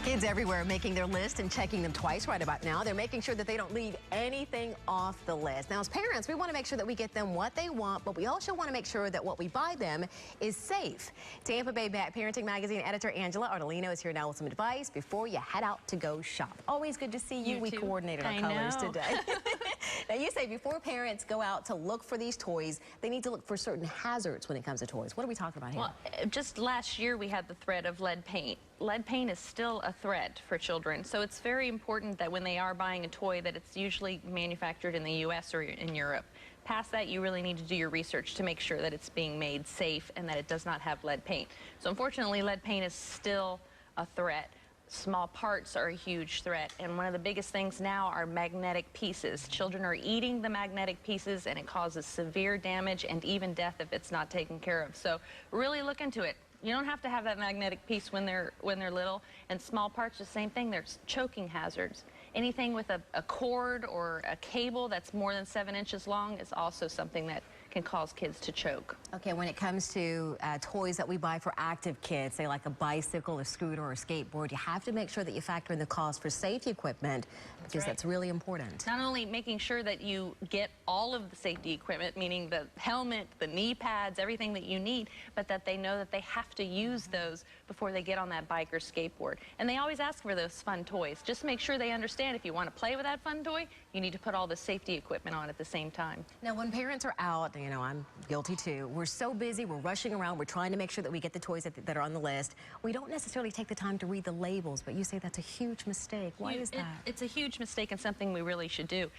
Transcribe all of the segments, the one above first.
Kids everywhere are making their list and checking them twice right about now. They're making sure that they don't leave anything off the list. Now, as parents, we want to make sure that we get them what they want, but we also want to make sure that what we buy them is safe. Tampa Bay Parenting Magazine editor Angela Ardolino is here now with some advice before you head out to go shop. Always good to see you. We coordinated our colors today. Now, you say before parents go out to look for these toys, they need to look for certain hazards when it comes to toys. What are we talking about here? Well, just last year we had the threat of lead paint. Lead paint is still a threat for children, so it's very important that when they are buying a toy that it's usually manufactured in the U.S. or in Europe. Past that, you really need to do your research to make sure that it's being made safe and that it does not have lead paint. So unfortunately, lead paint is still a threat. Small parts are a huge threat, and one of the biggest things now are magnetic pieces. Children are eating the magnetic pieces, and it causes severe damage and even death if it's not taken care of. So really look into it. You don't have to have that magnetic piece when they're little, and small parts, the same thing. There's choking hazards. Anything with a cord or a cable that's more than 7 inches long is also something that can cause kids to choke. Okay, when it comes to toys that we buy for active kids, say like a bicycle, a scooter, or a skateboard, you have to make sure that you factor in the cost for safety equipment because that's really important. Not only making sure that you get all of the safety equipment, meaning the helmet, the knee pads, everything that you need, but that they know that they have to use those before they get on that bike or skateboard. And they always ask for those fun toys. Just make sure they understand if you want to play with that fun toy, you need to put all the safety equipment on at the same time. Now, when parents are out, you know, I'm guilty too. We're so busy, we're rushing around, we're trying to make sure that we get the toys that are on the list. We don't necessarily take the time to read the labels, but you say that's a huge mistake. Why is that? It's a huge mistake and something we really should do.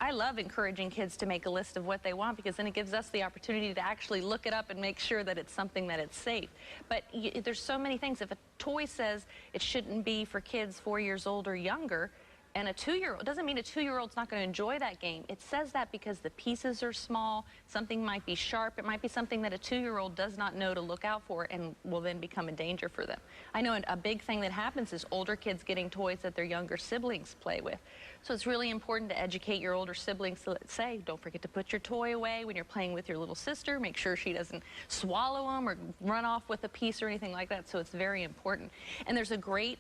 I love encouraging kids to make a list of what they want because then it gives us the opportunity to actually look it up and make sure that it's something that it's safe. But there's so many things. If a toy says it shouldn't be for kids 4 years old or younger, and a 2-year-old, doesn't mean a 2-year-old's not going to enjoy that game. It says that because the pieces are small, something might be sharp, it might be something that a 2-year-old does not know to look out for and will then become a danger for them. I know a big thing that happens is older kids getting toys that their younger siblings play with. So it's really important to educate your older siblings to say, don't forget to put your toy away when you're playing with your little sister. Make sure she doesn't swallow them or run off with a piece or anything like that. So it's very important. And there's a great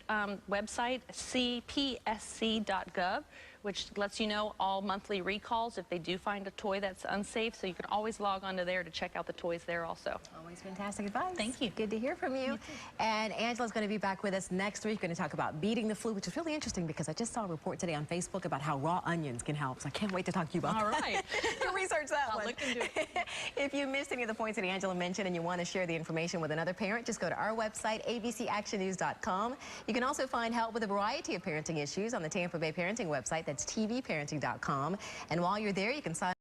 website, cpsc.gov, which lets you know all monthly recalls if they do find a toy that's unsafe. So you can always log onto there to check out the toys there also. Always fantastic advice. Thank you. Good to hear from you. And Angela's going to be back with us next week. We're going to talk about beating the flu, which is really interesting because I just saw a report today on Facebook about how raw onions can help. So I can't wait to talk to you about that. All right. You research that I'll one. look into it. If you missed any of the points that Angela mentioned and you want to share the information with another parent, just go to our website, abcactionnews.com. You can also find help with a variety of parenting issues on the Tampa Bay Parenting website. That's tvparenting.com. And while you're there, you can sign